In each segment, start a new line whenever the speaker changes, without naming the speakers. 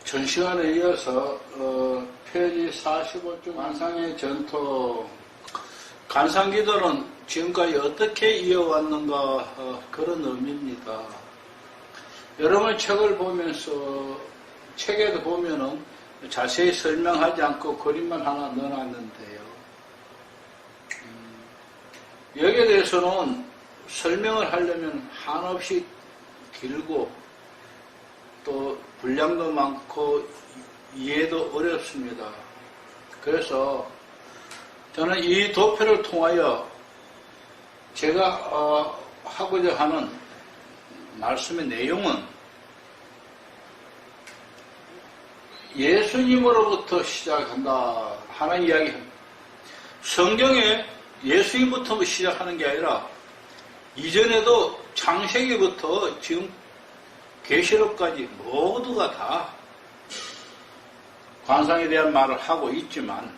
전 시간에 이어서 페이지 45쪽 관상의 전토, 관상기도는 지금까지 어떻게 이어왔는가 그런 의미입니다. 여러분 책을 보면서 책에도 보면은 자세히 설명하지 않고 그림만 하나 넣어놨는데요. 여기에 대해서는 설명을 하려면 한없이 길고 또 분량도 많고 이해도 어렵습니다. 그래서 저는 이 도표를 통하여 제가 하고자 하는 말씀의 내용은 예수님으로부터 시작한다 하는 이야기입니다. 성경에 예수님부터 시작하는 게 아니라 이전에도 창세기부터 지금 계시록까지 모두가 다 관상에 대한 말을 하고 있지만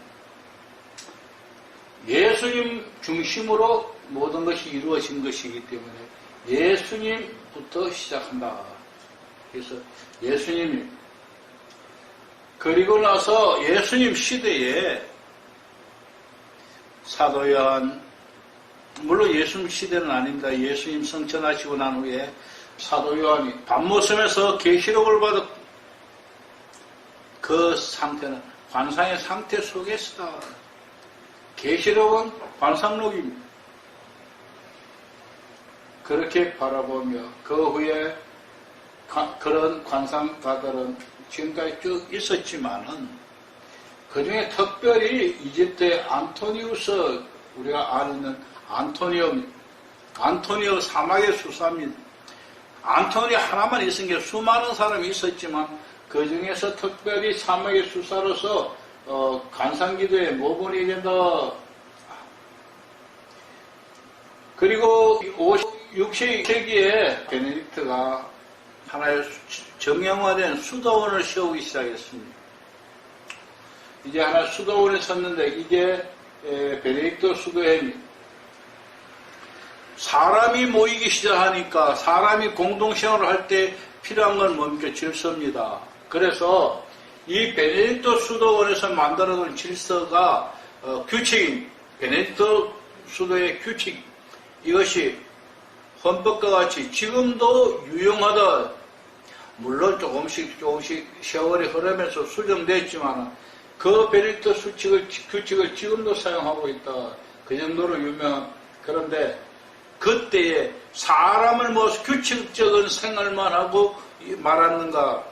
예수님 중심으로 모든 것이 이루어진 것이기 때문에 예수님부터 시작한다. 그래서 예수님이 그리고 나서 예수님 시대에 사도 요한, 물론 예수님 시대는 아닙니다. 예수님 성천하시고 난 후에 사도 요한이 밤모섬에서 계시록을 받은 그 상태는 관상의 상태 속에서다. 계시록은 관상록입니다. 그렇게 바라보며 그 후에 그런 관상가들은 지금까지 쭉 있었지만은 그 중에 특별히 이집트의 안토니우스, 우리가 아는 안토니오 사막의 수사입니다. 안토니오 하나만 있은 게 수많은 사람이 있었지만 그 중에서 특별히 사막의 수사로서 관상기도에 모범이 된다. 그리고 6세기에 베네딕트가 하나의 정형화된 수도원을 세우기 시작했습니다. 이제 하나 수도원에 섰는데 이게 베네딕트 수도회입니다. 사람이 모이기 시작하니까 사람이 공동생활을 할 때 필요한 건 뭡니까? 질서입니다. 그래서 이 베네딕트 수도원에서 만들어둔 질서가 규칙입니다. 베네딕트 수도의 규칙, 이것이 헌법과 같이 지금도 유용하다. 물론 조금씩 세월이 흐르면서 수정됐지만 그 베네딕트 규칙을 지금도 사용하고 있다. 그 정도로 유명한. 그런데 그때에 사람을 모아서 규칙적인 생활만 하고 말았는가?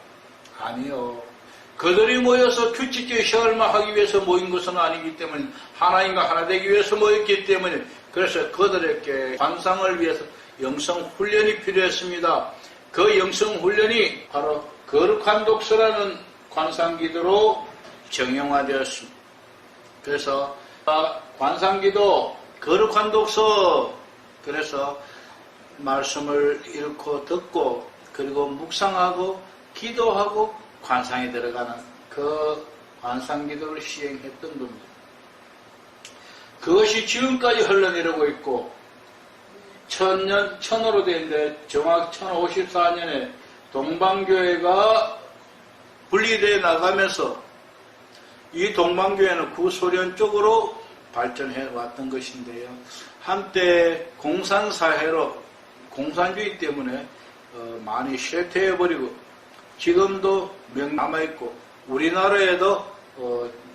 아니요. 그들이 모여서 규칙적인 생활만 하기 위해서 모인 것은 아니기 때문에 하나님과 하나 되기 위해서 모였기 때문에 그래서 그들에게 관상을 위해서 영성훈련이 필요했습니다. 그 영성훈련이 바로 거룩한 독서라는 관상기도로 정형화되었습니다. 그래서 관상기도, 거룩한 독서, 그래서 말씀을 읽고 듣고 그리고 묵상하고 기도하고 관상에 들어가는 그 관상기도를 시행했던 겁니다. 그것이 지금까지 흘러내리고 있고 천으로 되는데 정확 1054년에 동방교회가 분리되어 나가면서 이 동방교회는 구소련 쪽으로 발전해 왔던 것인데요. 한때 공산사회로 공산주의 때문에 많이 쇠퇴해버리고 지금도 명 남아있고 우리나라에도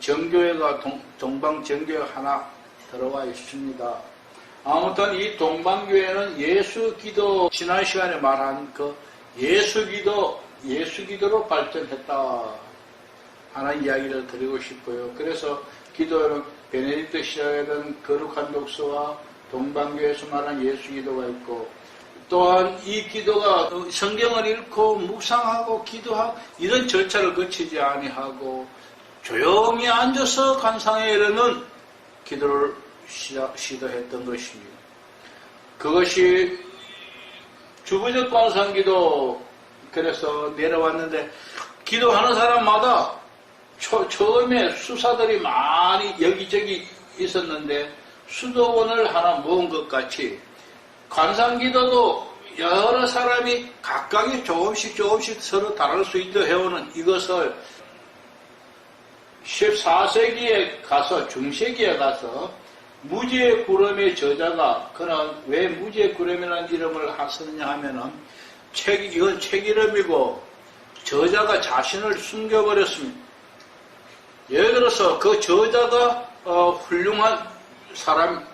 정교회가 동방정교회가 하나 들어와 있습니다. 아무튼 이 동방교회는 예수기도, 지난 시간에 말한 그 예수기도로 발전했다 하는 이야기를 드리고 싶고요. 그래서 기도는 베네딕트 시작하던 거룩한 독서와 동방교회에서 말한 예수기도가 있고 또한 이 기도가 성경을 읽고 묵상하고 기도하고 이런 절차를 거치지 아니하고 조용히 앉아서 관상에 이르는 기도를 시도했던 것입니다. 그것이 주부적 관상기도. 그래서 내려왔는데 기도하는 사람마다 처음에 수사들이 많이 여기저기 있었는데 수도원을 하나 모은 것 같이 관상기도도 여러 사람이 각각이 조금씩 서로 다를 수 있도록 해오는 이것을 14세기에 가서, 중세기에 가서 무지의 구름의 저자가, 그는 왜 무지의 구름이라는 이름을 쓰느냐 하면은 이건 책 이름이고 저자가 자신을 숨겨버렸습니다. 예를 들어서 그 저자가 훌륭한 사람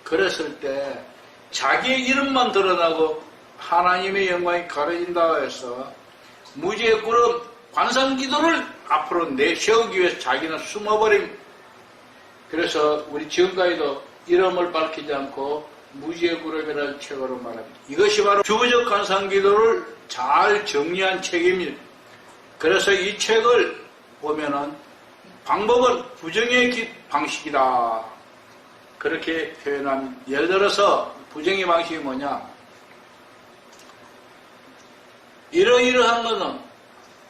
그랬을 때 자기의 이름만 드러나고 하나님의 영광이 가려진다 해서 무지의 구름 관상기도를 앞으로 내세우기 위해서 자기는 숨어버립니다. 그래서 우리 지금까지도 이름을 밝히지 않고 무지의 구름이라는 책으로 말합니다. 이것이 바로 주보적 관상기도를 잘 정리한 책입니다. 그래서 이 책을 보면은 방법은 부정의 방식이다. 그렇게 표현합니다. 예를 들어서 부정의 방식이 뭐냐? 이러이러한 것은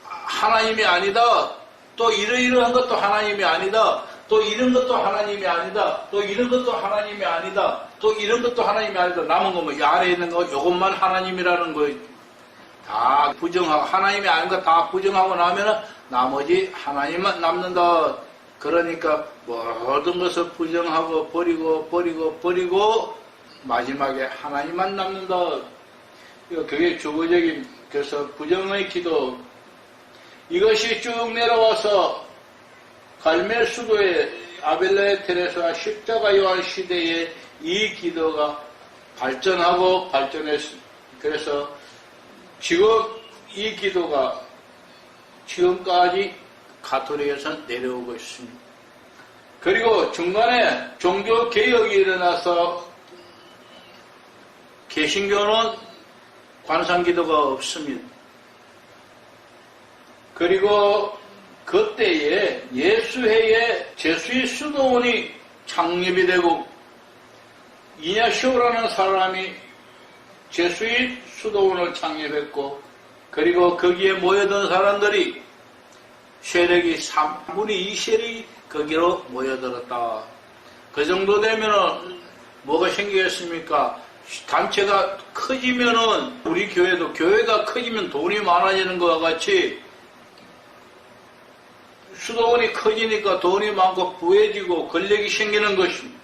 하나님이 아니다. 또 이러이러한 것도 하나님이 아니다. 또 이런 것도 하나님이 아니다. 또 이런 것도 하나님이 아니다. 또 이런 것도 하나님이 아니다. 남은 거 뭐 이 안에 있는 거 이것만 하나님이라는 거 다 부정하고 하나님이 아닌 거 다 부정하고 나면은 나머지 하나님만 남는다. 그러니까 모든 것을 부정하고 버리고 마지막에 하나님만 남는다. 그게 주거적인, 그래서 부정의 기도, 이것이 쭉 내려와서 갈멜 수도의 아벨레 테레사 십자가 요한 시대에 이 기도가 발전했습니다. 그래서 지금 이 기도가 지금까지 가톨릭에서 내려오고 있습니다. 그리고 중간에 종교개혁이 일어나서 개신교는 관상기도가 없습니다. 그리고 그때에 예수회에 제수의 수도원이 창립이 되고 이냐시오라는 사람이 제수의 수도원을 창립했고, 그리고 거기에 모여든 사람들이 세력이 3분의 2 세력이 거기로 모여들었다. 그 정도 되면은 뭐가 생기겠습니까? 단체가 커지면은 우리 교회도 교회가 커지면 돈이 많아지는 것과 같이 수도원이 커지니까 돈이 많고 부해지고 권력이 생기는 것입니다.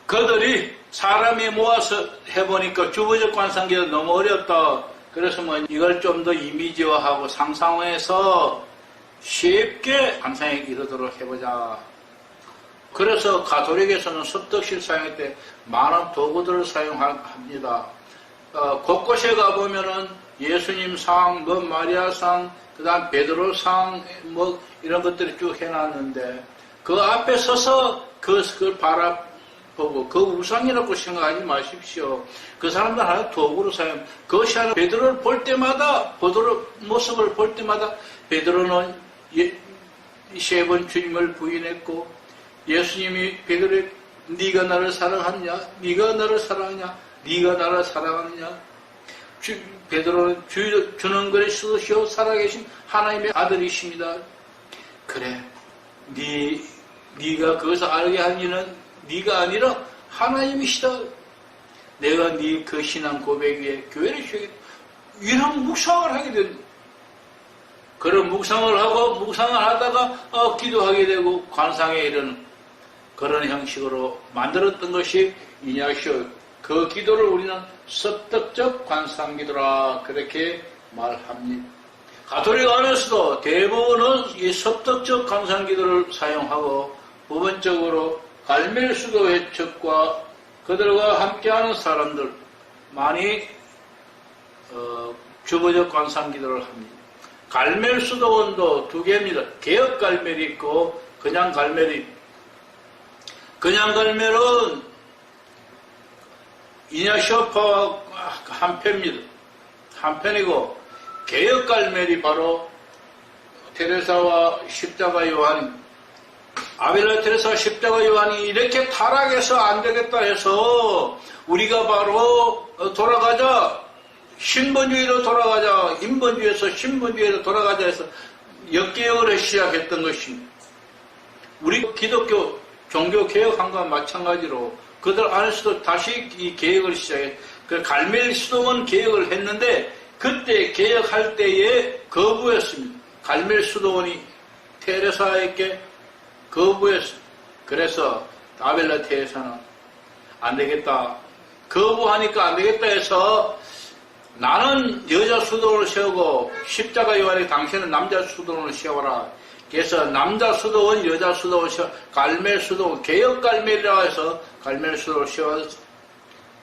그들이 사람이 모아서 해보니까 주보적 관상기도 너무 어렵다. 그래서 뭐 이걸 좀 더 이미지화하고 상상해서 쉽게 관상에 이르도록 해보자. 그래서 가톨릭에서는 섭덕실 사용할 때 많은 도구들을 사용합니다. 곳곳에 가보면은 예수님 상, 마리아 상, 그 다음 베드로 상, 이런 것들이 쭉 해놨는데, 그 앞에 서서 그걸 바라보고, 그 우상이라고 생각하지 마십시오. 그 사람들 하나 도구로 사용, 그것이 하나 베드로를 볼 때마다, 베드로 모습을 볼 때마다, 베드로는 3번 주님을 부인했고, 예수님이 베드로에게 네가 나를 사랑하느냐? 네가 나를 사랑하냐? 네가 나를 사랑하느냐? 베드로는 주는 그리스도시요 살아계신 하나님의 아들이십니다. 그래, 네가 그것을 알게 한 이는 네가 아니라 하나님이시다. 내가 네 그 신앙 고백 위에 교회를 세우겠다. 이런 묵상을 하게 된다. 그런 묵상을 하다가 기도하게 되고 관상에 이르는 그런 형식으로 만들었던 것이 이냐시오. 그 기도를 우리는 섭덕적 관상기도라 그렇게 말합니다. 가톨릭 안에서도 대부분은 이 섭덕적 관상기도를 사용하고 부분적으로 갈멜 수도 회척과 그들과 함께하는 사람들 많이 주보적 관상기도를 합니다. 갈멜 수도원도 두 개입니다. 개혁 갈멜이 있고 그냥 갈멜이 있고, 그냥 갈멜은 이냐시오파와 한편입니다. 한편이고, 개혁 갈멜이 바로 테레사와 십자가 요한, 아벨라 테레사와 십자가 요한이 이렇게 타락해서 안 되겠다 해서 우리가 바로 돌아가자, 신본주의로 돌아가자, 인본주의에서 신본주의로 돌아가자 해서 역개혁을 시작했던 것입니다. 우리 기독교 종교 개혁한 것과 마찬가지로 그들 안에서도 다시 이 개혁을 시작해. 그 갈멜 수도원 개혁을 했는데 그때 개혁할 때에 거부했습니다. 갈멜 수도원이 테레사에게 거부했습니다. 그래서 아벨라 테레사는 안 되겠다. 거부하니까 안 되겠다 해서 나는 여자 수도원을 세우고 십자가 요한이 당신은 남자 수도원을 세워라. 그래서 남자 수도원, 여자 수도원 세워 갈멜 수도원, 개혁 갈멜이라 해서 갈멜 수도원을 세워서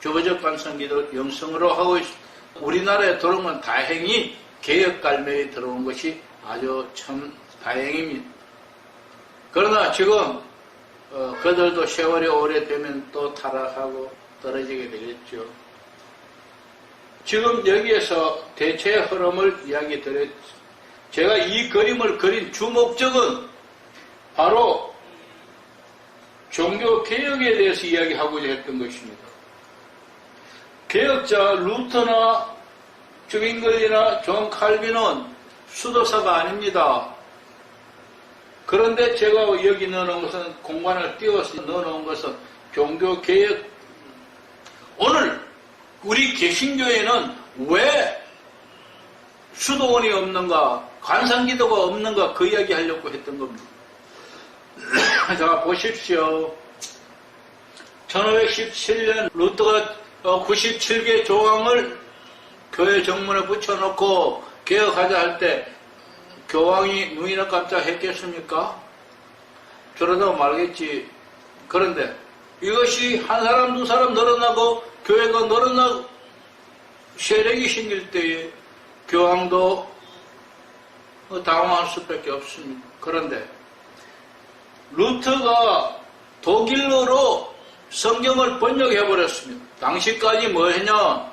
주보적 관성기도 영성으로 하고 있습니다. 우리나라에 들어온 건 다행히 개혁 갈멜이 들어온 것이 아주 참 다행입니다. 그러나 지금 그들도 세월이 오래되면 또 타락하고 떨어지게 되겠죠. 지금 여기에서 대체의 흐름을 이야기 드렸습니다. 제가 이 그림을 그린 주 목적은 바로 종교개혁에 대해서 이야기하고자 했던 것입니다. 개혁자 루터나 주빙글리나 존 칼빈은 수도사가 아닙니다. 그런데 제가 여기 넣어놓은 것은 공간을 띄워서 넣어놓은 것은 종교개혁. 오늘 우리 개신교에는 왜 수도원이 없는가, 관상기도가 없는가 그 이야기 하려고 했던 겁니다. 자, 보십시오. 1517년 루터가 97개 조항을 교회 정문에 붙여놓고 개혁하자 할 때 교황이 눈이나 깜짝 했겠습니까? 저러다가 말겠지. 그런데 이것이 한 사람 두 사람 늘어나고 교회가 늘어나고 세력이 생길 때에 교황도 당황할 수밖에 없습니다. 그런데 루터가 독일어로 성경을 번역해버렸습니다. 당시까지 뭐 했냐?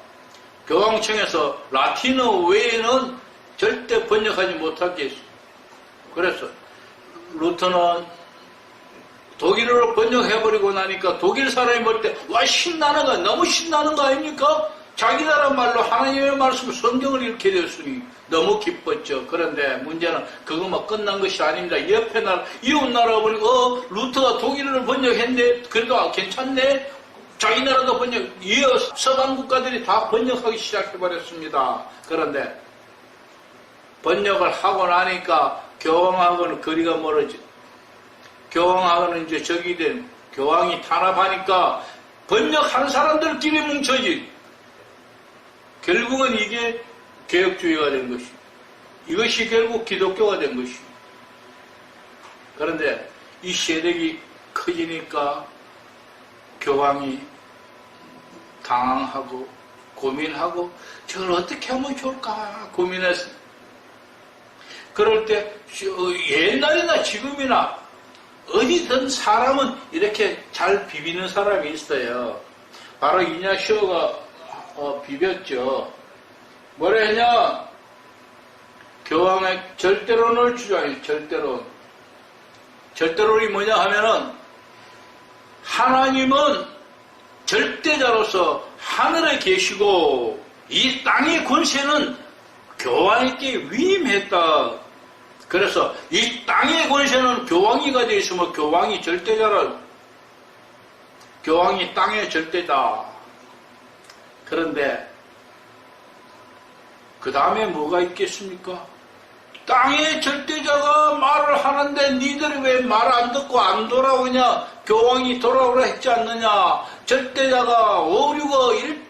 교황청에서 라틴어 외에는 절대 번역하지 못하게 했습니다. 그래서 루터는 독일어로 번역해버리고 나니까 독일 사람이 볼 때 와 신나는 거 너무 신나는 거 아닙니까? 자기 나라 말로 하나님의 말씀 성경을 읽게 됐으니 너무 기뻤죠. 그런데 문제는 그것만 끝난 것이 아닙니다. 옆에 나라 이웃 나라 보니까 루터가 독일어를 번역했네. 그래도 괜찮네. 자기 나라도 번역, 이어 서방 국가들이 다 번역하기 시작해버렸습니다. 그런데 번역을 하고 나니까 교황하고는 거리가 멀어져. 교황하고는 이제 적이 된 교황이 탄압하니까 번역한 사람들끼리 뭉쳐지. 결국은 이게 개혁주의가 된 것이. 이것이 결국 기독교가 된 것이. 그런데 이 세력이 커지니까 교황이 당황하고 고민하고 저걸 어떻게 하면 좋을까 고민했어. 그럴 때 옛날이나 지금이나 어디든 사람은 이렇게 잘 비비는 사람이 있어요. 바로 이냐시오가 비볐죠. 뭐라 했냐? 교황의 절대론을 주장해. 절대론. 절대론이 뭐냐 하면은 하나님은 절대자로서 하늘에 계시고 이 땅의 권세는 교황에게 위임했다. 그래서 이 땅의 권세는 교황이 가져 있으면 교황이 절대자라. 교황이 땅의 절대다. 그런데 그 다음에 뭐가 있겠습니까? 땅의 절대자가 말을 하는데 니들이 왜 말 안 듣고 안 돌아오냐? 교황이 돌아오라 했지 않느냐? 절대자가 오류가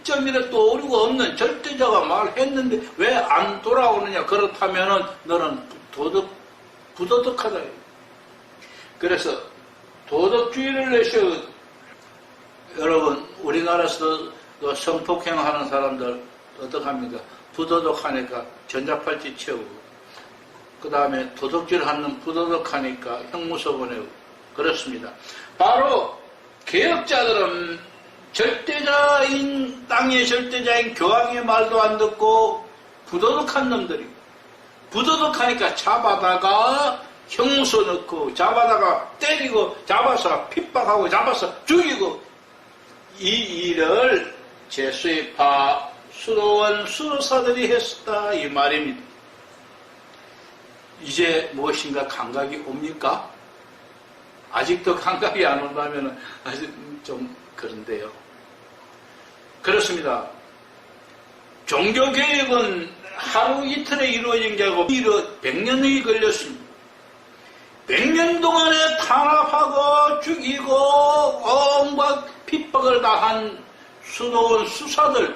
1.1에 또 오류가 없는 절대자가 말했는데 왜 안 돌아오느냐? 그렇다면은 너는 부도덕하다. 그래서 도덕주의를 내셔. 여러분, 우리나라에서 성폭행하는 사람들 어떡합니까? 부도덕하니까 전자팔찌 채우고 그 다음에 도덕질 하는 부도덕하니까 형무소 보내고 그렇습니다. 바로 개혁자들은 절대자인 땅의 절대자인 교황의 말도 안 듣고 부도덕한 놈들이 부도덕하니까 잡아다가 형무소 넣고 잡아다가 때리고 잡아서 핍박하고 잡아서 죽이고 이 일을 제수의파 수도원 수도사들이 했었다 이 말입니다. 이제 무엇인가 감각이 옵니까? 아직도 감각이 안 온다면 아직 좀 그런데요. 그렇습니다. 종교개혁은 하루 이틀에 이루어진 게 아니고 100년이 걸렸습니다. 100년 동안에 탄압하고 죽이고 온갖 핍박을 당한 수도원 수사들,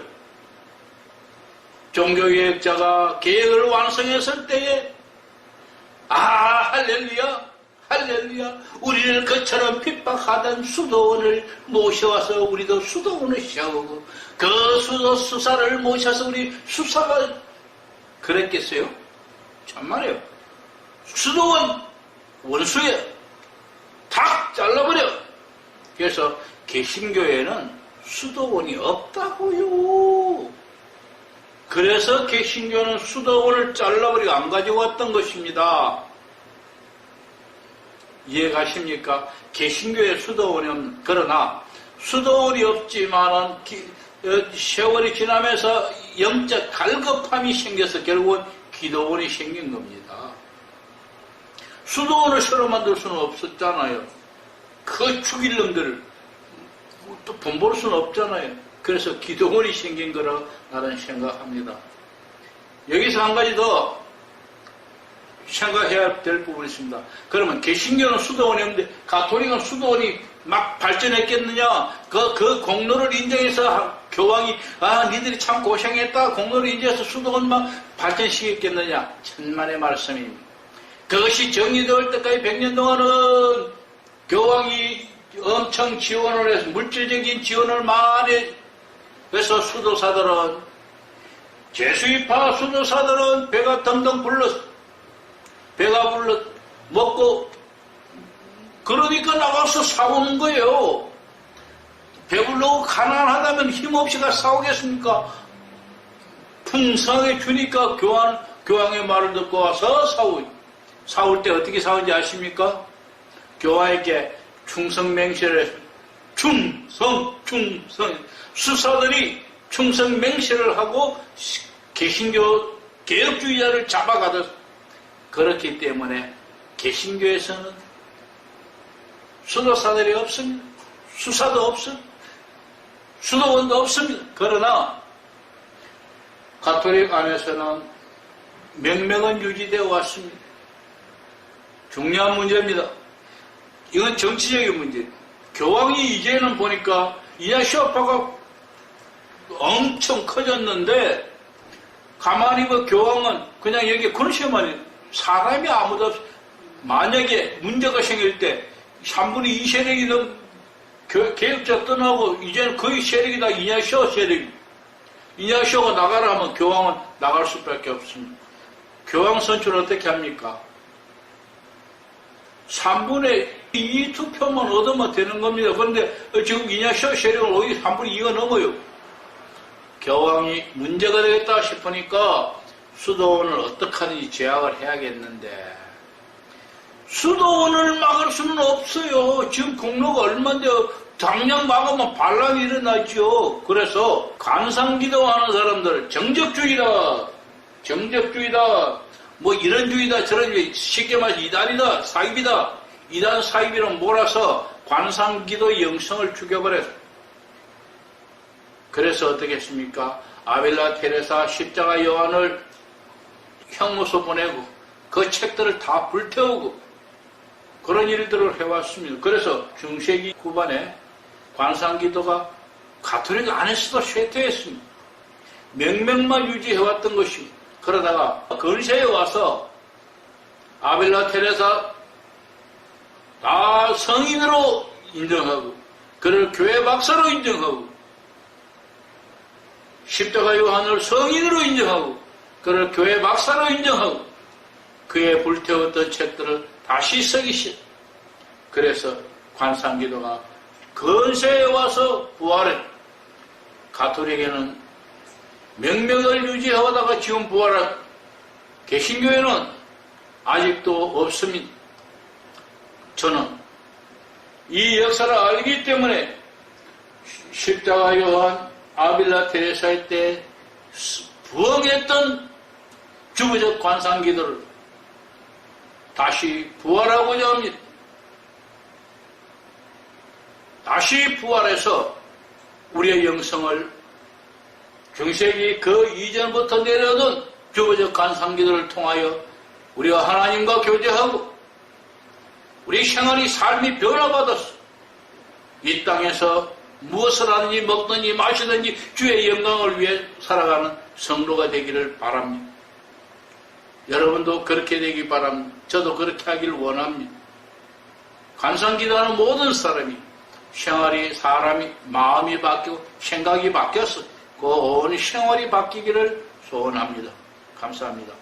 종교개혁자가 개혁을 완성했을 때에 할렐루야, 할렐루야, 우리를 그처럼 핍박하던 수도원을 모셔와서 우리도 수도원을 세우고 그 수도 수사를 모셔서 우리 수사가 그랬겠어요? 참말이에요. 수도원 원수에 탁 잘라버려. 그래서 개신교에는 수도원이 없다고요. 그래서 개신교는 수도원을 잘라버리고 안 가지고 왔던 것입니다. 이해가십니까? 개신교의 수도원이 없는, 그러나 수도원이 없지만은 세월이 지나면서 영적 갈급함이 생겨서 결국은 기도원이 생긴 겁니다. 수도원을 새로 만들 수는 없었잖아요. 그 죽일 놈들을 또 돈 벌 수는 없잖아요. 그래서 기도원이 생긴 거라 나는 생각합니다. 여기서 한 가지 더 생각해야 될 부분이 있습니다. 그러면 개신교는 수도원이 없는데 가톨릭은 수도원이 막 발전했겠느냐? 그 공로를 인정해서 교황이 니들이 참 고생했다 공로를 인정해서 수도원 막 발전시켰겠느냐? 천만의 말씀입니다. 그것이 정리될 때까지 100년 동안은 교황이 엄청 지원을 해서 물질적인 지원을 많이 해서 수도사들은 제수입파 수도사들은 배가 덩덩 불렀어. 배가 불러 먹고 그러니까 나가서 싸우는 거예요. 배불러고 가난하다면 힘없이 가 싸우겠습니까? 풍성하게 주니까 교황의 말을 듣고 와서 싸울 때 어떻게 싸우는지 아십니까? 교황에게 충성맹세를 했습니다. 충성 수사들이 충성맹세를 하고 개신교 개혁주의자를 잡아가듯 그렇기 때문에 개신교에서는 수도사들이 없습니다. 수사도 없습니다. 수도원도 없습니다. 그러나 가톨릭 안에서는 명맥은 유지되어 왔습니다. 중요한 문제입니다. 이건 정치적인 문제. 교황이 이제는 보니까 이냐시오파가 엄청 커졌는데 가만히 교황은 그냥 여기 그러시면 사람이 아무도 없어. 만약에 문제가 생길 때 3분의 2 세력이 개혁자 떠나고 이제는 거의 세력이 다 이냐시오 세력이. 이냐시오가 나가라 하면 교황은 나갈 수밖에 없습니다. 교황 선출을 어떻게 합니까? 3분의 2 투표만 얻으면 되는 겁니다. 그런데 지금 이냐시오 세력은 오히려 3분의 2가 넘어요. 교황이 문제가 되겠다 싶으니까 수도원을 어떻게 하든지 제약을 해야겠는데 수도원을 막을 수는 없어요. 지금 공로가 얼마인데 당장 막으면 반란이 일어나죠. 그래서 관상기도하는 사람들 정적주의다 뭐 이런 주의다 저런 주의 쉽게 말해서 이단이다 사입이다 이단 사입이로 몰아서 관상기도 영성을 죽여버렸어. 그래서 어떻게 했습니까? 아벨라 테레사 십자가 요한을 형무소 보내고 그 책들을 다 불태우고 그런 일들을 해왔습니다. 그래서 중세기 후반에 관상기도가 가톨릭 안에서도 쇠퇴했습니다. 명맥만 유지해왔던 것이 그러다가 근세에 와서 아벨라 테레사 다 성인으로 인정하고 그를 교회 박사로 인정하고 십자가 요한을 성인으로 인정하고 그를 교회 박사로 인정하고 그의 불태웠던 책들을 다시 쓰기 시작. 그래서 관상기도가 근세에 와서 부활해. 가톨릭에는 명맥을 유지하다가 지금 부활한 개신교회는 아직도 없습니다. 저는 이 역사를 알기 때문에 십자가 요한 아빌라 테레사의 때 부흥했던 주부적 관상기도를 다시 부활하고자 합니다. 다시 부활해서 우리의 영성을 중세기 그 이전부터 내려오던 주보적 관상기들을 통하여 우리가 하나님과 교제하고 우리 생활이 삶이 변화받았어. 이 땅에서 무엇을 하든지 먹든지 마시든지 주의 영광을 위해 살아가는 성도가 되기를 바랍니다. 여러분도 그렇게 되기 바랍니다. 저도 그렇게 하기를 원합니다. 관상기도하는 모든 사람이 생활이 사람이 마음이 바뀌고 생각이 바뀌었어. 그 온 생활이 바뀌기를 소원합니다. 감사합니다.